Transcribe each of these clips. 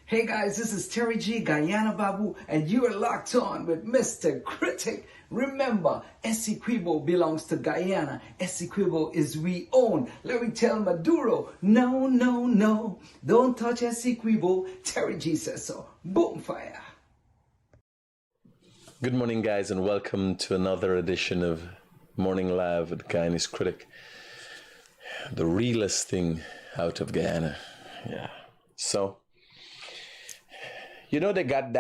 Hey guys, this is Terry G, Guyana Babu, and you are locked on with Mr. Critic. Remember, Essequibo belongs to Guyana. Essequibo is we own. Let me tell Maduro, no, no, no, don't touch Essequibo. Terry G says so. Boom fire. Good morning, guys, and welcome to another edition of Morning Live with Guyanese Critic. The realest thing out of Guyana. Yeah. So, you know, they got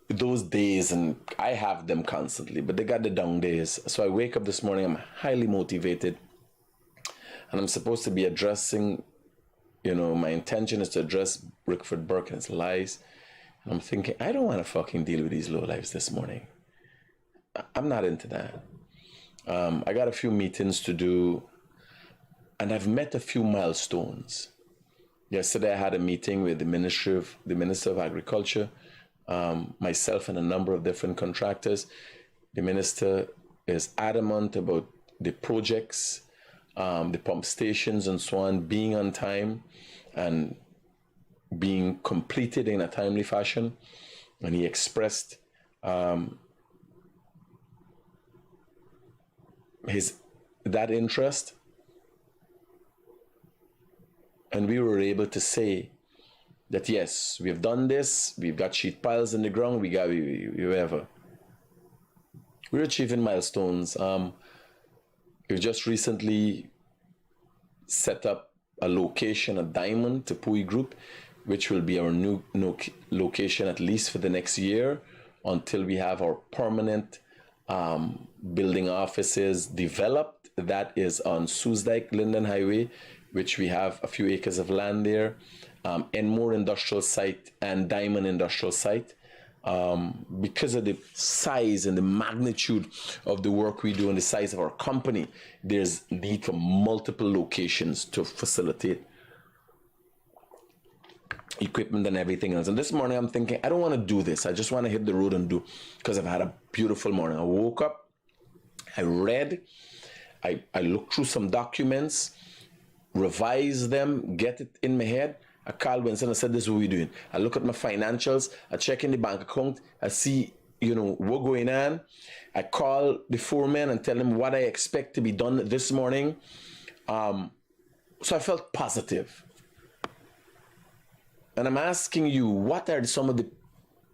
those days, and I have them constantly, but they got the down days. So I wake up this morning, I'm highly motivated, and I'm supposed to be addressing, my intention is to address Rickford Burke and his lies. And I'm thinking, I don't want to fucking deal with these low lives this morning. I'm not into that. I got a few meetings to do, and I've met a few milestones. Yesterday, I had a meeting with the Minister of Agriculture, myself and a number of different contractors. The minister is adamant about the projects, the pump stations and so on, being on time and being completed in a timely fashion. And he expressed that interest. And we were able to say that, yes, we've done this, we've got sheet piles in the ground, whatever. We're achieving milestones. We've just recently set up a location, a diamond, Tepui Group, which will be our new location at least for the next year until we have our permanent building offices developed. That is on Soesdijk Linden Highway, which we have a few acres of land there, Enmore Industrial Site and Diamond Industrial Site. Because of the size and the magnitude of the work we do and the size of our company, there's need for multiple locations to facilitate equipment and everything else. And this morning I'm thinking, I don't want to do this. I just want to hit the road and do, because I've had a beautiful morning. I woke up, I read, I looked through some documents, revise them, get it in my head. I called Winston and I said, this is what we're doing. I look at my financials, I check in the bank account, I see, what's going on. I call the foreman and tell him what I expect to be done this morning. So I felt positive. And I'm asking you, what are some of the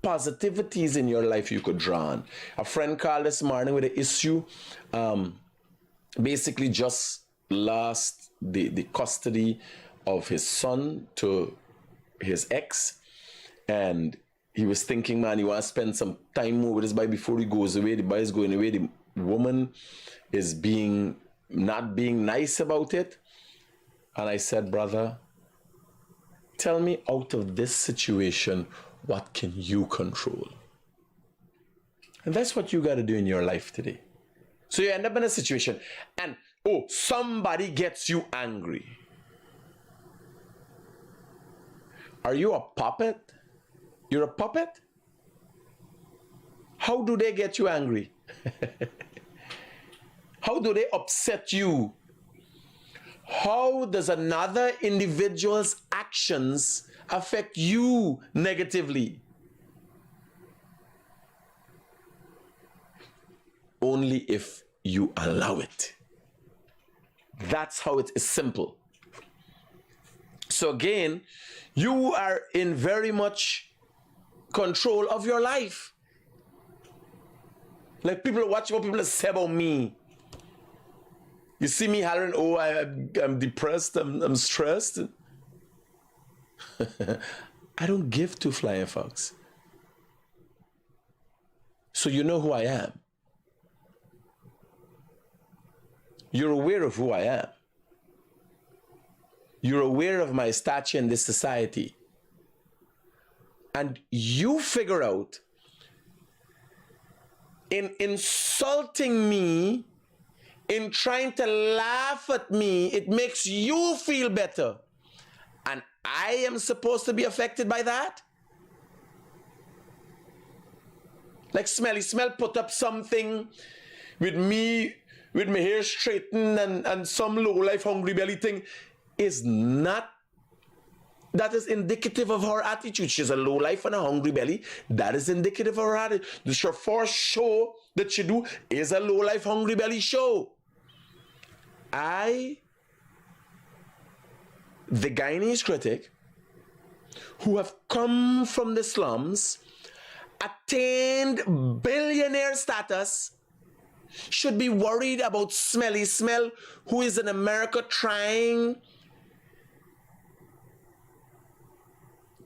positivities in your life you could draw on? A friend called this morning with an issue, basically just lost the custody of his son to his ex, and he was thinking, man, he wants to spend some time more with his boy before he goes away. The boy is going away. The woman is not being nice about it. And I said, brother, tell me, out of this situation, what can you control? And that's what you got to do in your life today. So you end up in a situation and, somebody gets you angry. Are you a puppet? You're a puppet? How do they get you angry? How do they upset you? How does another individual's actions affect you negatively? Only if you allow it. That's how it is simple. So again, you are in very much control of your life. Like people watch what people say about me. You see me hollering, I'm depressed, I'm stressed. I don't give two flying fucks. So you know who I am. You're aware of who I am. You're aware of my stature in this society. And you figure out, in insulting me, in trying to laugh at me, it makes you feel better. And I am supposed to be affected by that? Like Smelly Smell put up something with me with my hair straightened and some low life hungry belly thing is not That is indicative of her attitude. She's a low life and a hungry belly. That is indicative of her attitude. The first show that she do is a low life, hungry belly show. The Guyanese critic, who have come from the slums, attained billionaire status, should be worried about Smelly Smell, who is in America trying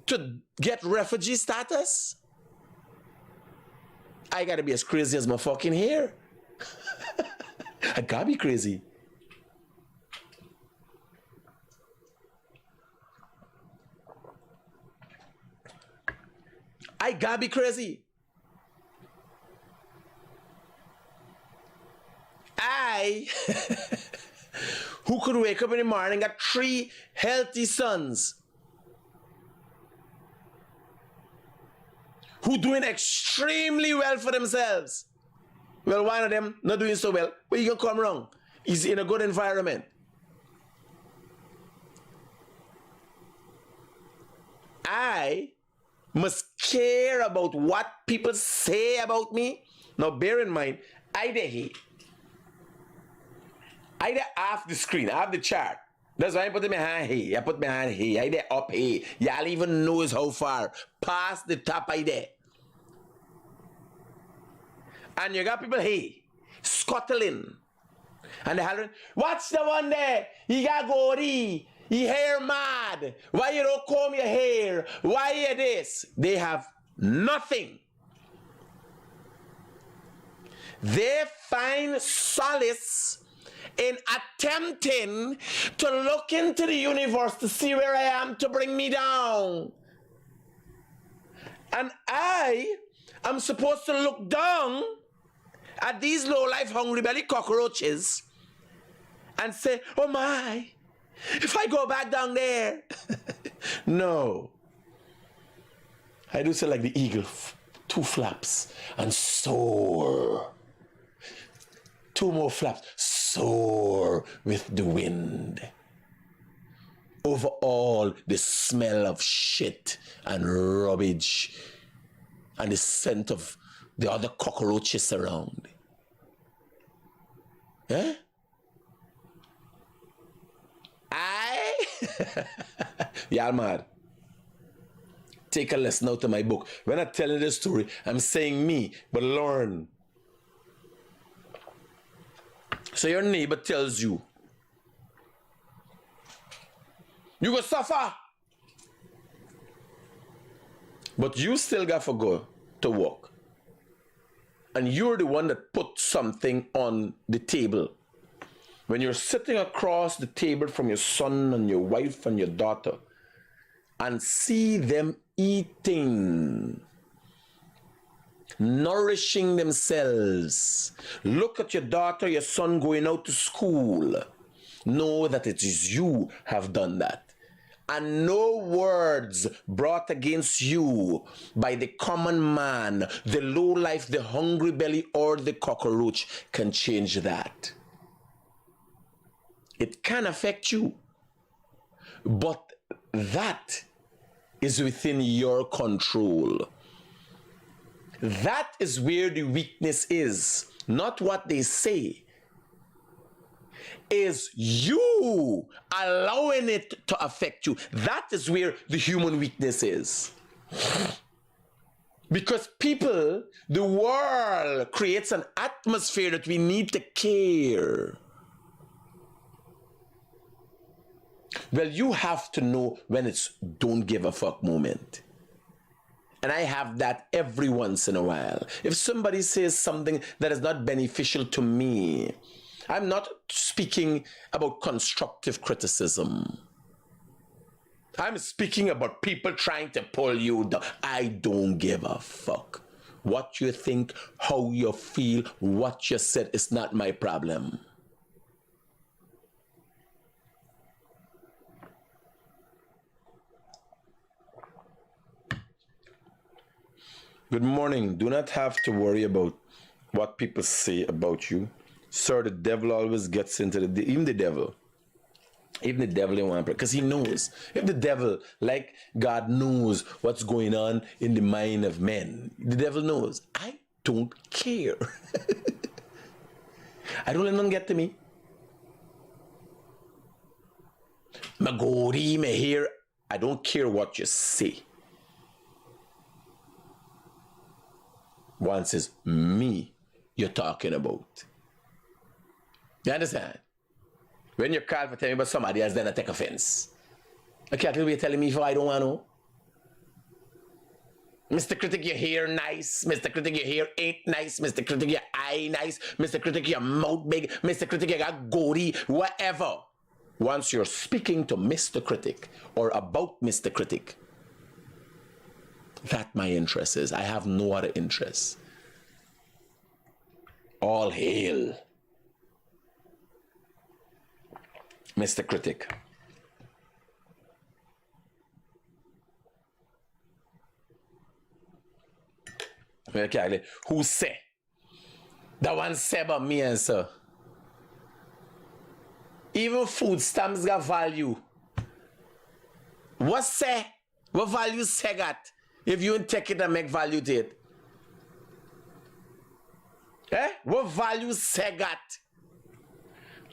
to get refugee status? I gotta be as crazy as my fucking hair. I gotta be crazy. I gotta be crazy. Who could wake up in the morning, got 3 healthy sons, who doing extremely well for themselves. Well, one of them not doing so well, but you can come wrong. He's in a good environment. I must care about what people say about me. Now, bear in mind, I the off the screen, I have the chart. That's why I put my hand here. I put my hand here. I there up here. Y'all even knows how far past the top I there. And you got people here scuttling, and they're hollering, "Watch the one there. He got goatee. He hair mad. Why you don't comb your hair? Why you this?" They have nothing. They find solace in attempting to look into the universe to see where I am to bring me down. And I am supposed to look down at these low-life, hungry belly cockroaches and say, "Oh my, if I go back down there." No. I do say like the eagle, 2 flaps and soar. 2 more flaps, soar with the wind over all the smell of shit and rubbish and the scent of the other cockroaches around. Eh? Y'all mad. Take a lesson out of my book. When I tell you this story, I'm saying me, but learn. So your neighbor tells you, "You go suffer," but you still got to go to work. And you're the one that put something on the table. When you're sitting across the table from your son and your wife and your daughter and see them eating, nourishing themselves, look at your daughter, your son going out to school, know that it is you have done that. And no words brought against you by the common man, the low life, the hungry belly, or the cockroach can change that. It can affect you, but that is within your control. That is where the weakness is, not what they say. Is you allowing it to affect you. That is where the human weakness is. Because people, the world creates an atmosphere that we need to care. Well, you have to know when it's don't give a fuck moment. And I have that every once in a while. If somebody says something that is not beneficial to me, I'm not speaking about constructive criticism. I'm speaking about people trying to pull you down. I don't give a fuck. What you think, how you feel, what you said is not my problem. Good morning. Do not have to worry about what people say about you. Sir, the devil always gets into even the devil Even the devil in one prayer, because he knows. If the devil, like God, knows what's going on in the mind of men, the devil knows. I don't care. I don't let none get to me. My goatee, my hair, I don't care what you say. Once it's me you're talking about. You understand? When you call for telling me about somebody else, then I take offense. I can't be telling me if I don't want to know. Mr. Critic, your hair nice. Mr. Critic, your hair ain't nice. Mr. Critic, your eye nice. Mr. Critic, your mouth big. Mr. Critic, you got goatee. Whatever. Once you're speaking to Mr. Critic or about Mr. Critic, that my interest is. I have no other interest. All hail Mr. Critic. Okay, who say? The one say about me and sir. Even food stamps got value. What say? What value say got? If you don't take it and make value to it. Eh? What value say got?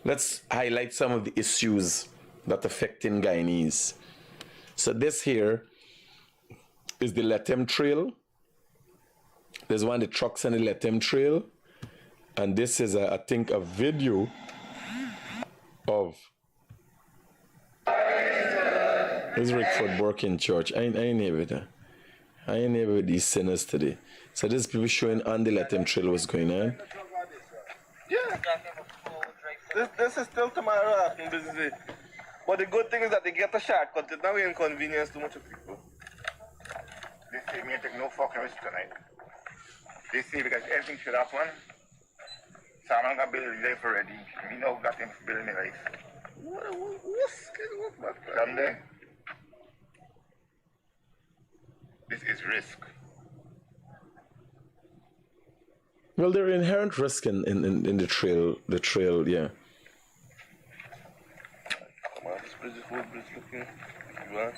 Let's highlight some of the issues that affecting Guyanese. So this here is the Letem Trail. There's one of the trucks on the Letem Trail. And this is, I think, a video of this Rickford Working Church. I ain't here with that. I ain't here with these sinners today. So this people showing on the Letem Trail what's going on. Yeah. This is still tomorrow happening busy. But the good thing is that they get a shortcut. It's not inconvenience too much of people. They say me take no fucking risk tonight. They say because everything should happen. So I'm gonna build life already. Me know got him building my life. What? Sunday. This is risk. Well, there are inherent risk in the trail, yeah. This bridge is full bridge looking. Well,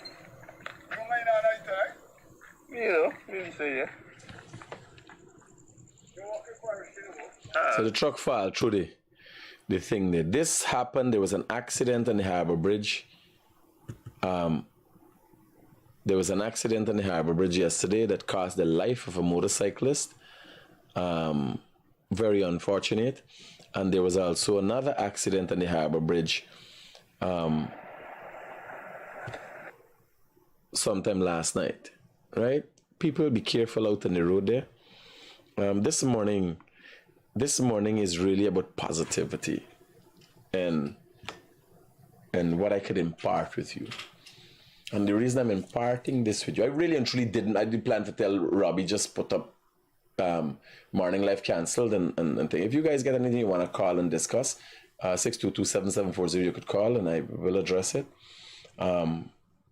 You don't mind all night, right? you know, maybe say yeah. You're walking for a So the truck filed through the thing there. This happened, there was an accident on the Harbour Bridge. There was an accident on the Harbour Bridge yesterday that cost the life of a motorcyclist. Very unfortunate. And there was also another accident on the Harbour Bridge sometime last night, right? People be careful out on the road there. This morning is really about positivity and what I could impart with you. And the reason I'm imparting this with you, I really and truly I didn't plan to tell Robbie, just put up morning life cancelled and thing. If you guys get anything you want to call and discuss, 622-7740, you could call and I will address it.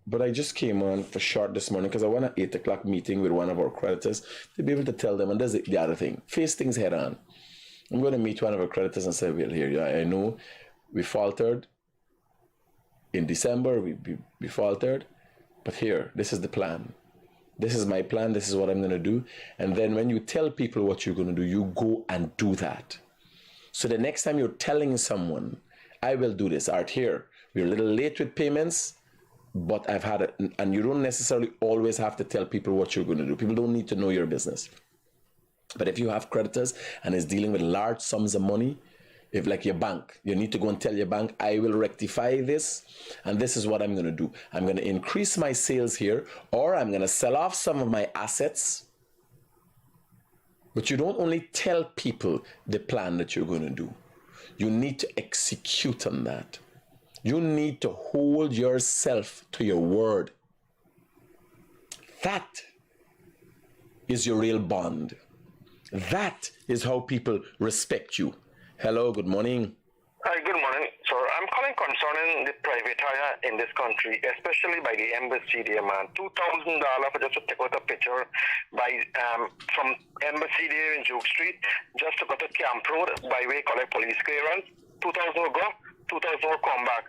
But I just came on for short this morning because I want an 8 o'clock meeting with one of our creditors to be able to tell them, and there's the other thing, face things head on. I'm going to meet one of our creditors and say, well, here, I know we faltered in December, we faltered, but here, this is the plan. This is my plan, this is what I'm going to do. And then when you tell people what you're going to do, you go and do that. So the next time you're telling someone, I will do this, Art, here, we're a little late with payments, but I've had it. And you don't necessarily always have to tell people what you're going to do. People don't need to know your business. But if you have creditors and is dealing with large sums of money, if like your bank, you need to go and tell your bank, I will rectify this, and this is what I'm going to do. I'm going to increase my sales here, or I'm going to sell off some of my assets. But you don't only tell people the plan that you're going to do. You need to execute on that. You need to hold yourself to your word. That is your real bond. That is how people respect you. Hello, good morning. Hi, good morning. So I'm calling concerning the private hire in this country, especially by the embassy there, man. $2,000 for just to take out a picture by from embassy there in Duke Street, just to go to Camp Road by way collect police clearance. 2,000 will go, 2,000 will come back.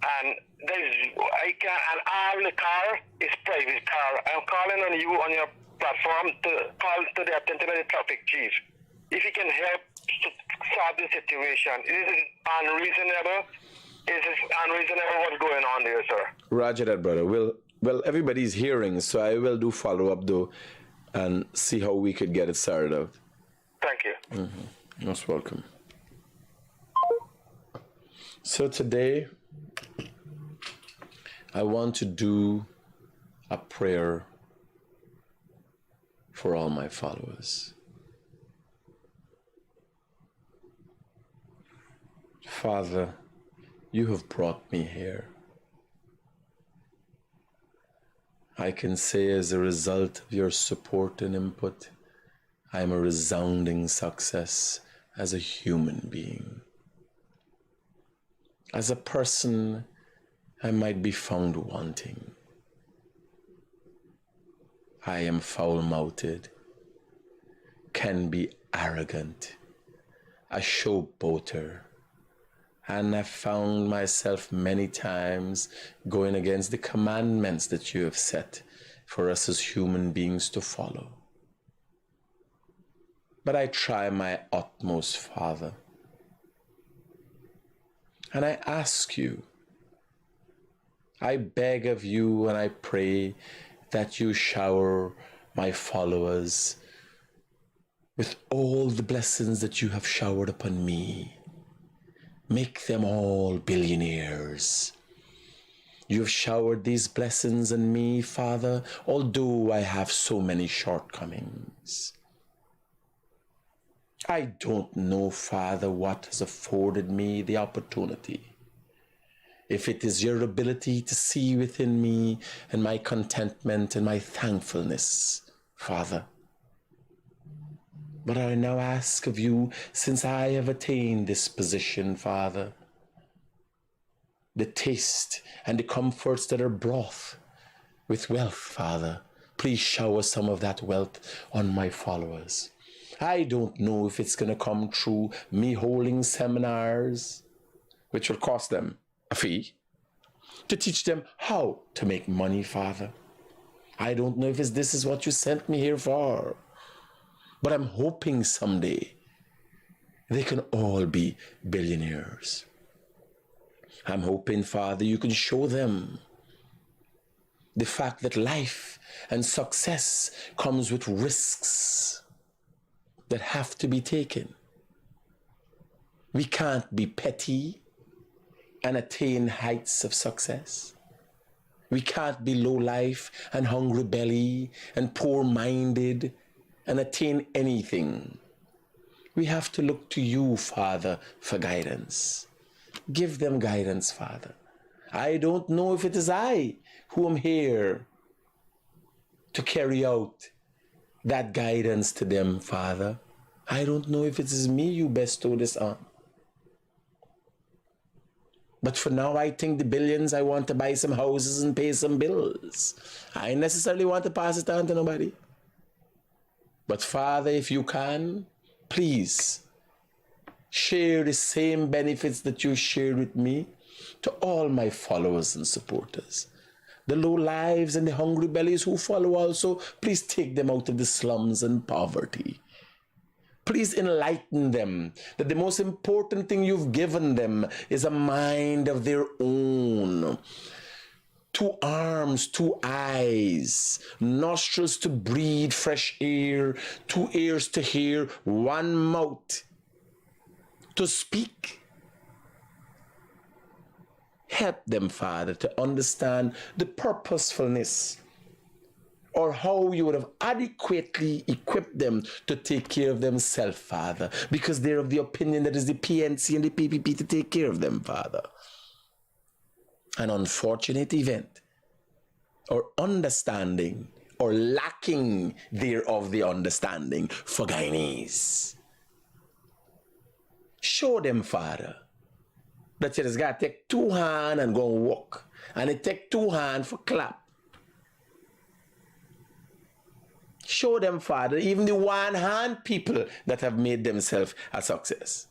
and and all the car is private car. I'm calling on you on your platform to call to the attention of the traffic chief. If he can help to solve the situation. This is unreasonable. This is unreasonable what's going on there, sir. Roger that, brother. Well, everybody's hearing, so I will do follow up though, and see how we could get it sorted out. Thank you. Most welcome. So today, I want to do a prayer for all my followers. Father, you have brought me here. I can say as a result of your support and input, I am a resounding success as a human being. As a person, I might be found wanting. I am foul-mouthed, can be arrogant, a showboater, and I've found myself many times going against the commandments that you have set for us as human beings to follow. But I try my utmost, Father. And I ask you, I beg of you and I pray that you shower my followers with all the blessings that you have showered upon me. Make them all billionaires. You have showered these blessings on me, Father, although I have so many shortcomings. I don't know, Father, what has afforded me the opportunity. If it is your ability to see within me and my contentment and my thankfulness, Father. But I now ask of you, since I have attained this position, Father, the taste and the comforts that are brought with wealth, Father, please shower some of that wealth on my followers. I don't know if it's going to come through me holding seminars, which will cost them a fee, to teach them how to make money, Father. I don't know if this is what you sent me here for. But I'm hoping someday they can all be billionaires. I'm hoping, Father, you can show them the fact that life and success comes with risks that have to be taken. We can't be petty and attain heights of success. We can't be low life and hungry belly and poor-minded and attain anything. We have to look to you, Father, for guidance. Give them guidance, Father. I don't know if it is I who am here to carry out that guidance to them, Father. I don't know if it is me you bestow this on. But for now, I think the billions, I want to buy some houses and pay some bills. I necessarily want to pass it on to nobody. But Father, if you can, please share the same benefits that you shared with me to all my followers and supporters. The low lives and the hungry bellies who follow also, please take them out of the slums and poverty. Please enlighten them that the most important thing you've given them is a mind of their own. 2 arms, 2 eyes, nostrils to breathe fresh air, 2 ears to hear, 1 mouth to speak. Help them, Father, to understand the purposefulness or how you would have adequately equipped them to take care of themselves, Father, because they're of the opinion that it's the PNC and the PPP to take care of them, Father. An unfortunate event or understanding or lacking thereof the understanding for Guyanese. Show them, Father, that you just got to take 2 hands and go and walk. And it take 2 hands for clap. Show them, Father, even the 1-hand people that have made themselves a success.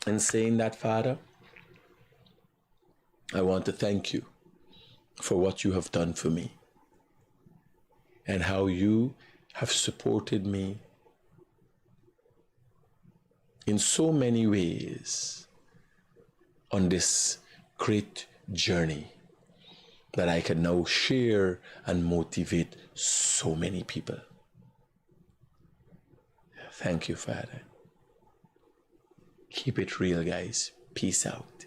In saying that, Father, I want to thank you for what you have done for me and how you have supported me in so many ways on this great journey that I can now share and motivate so many people. Thank you, Father. Keep it real, guys. Peace out.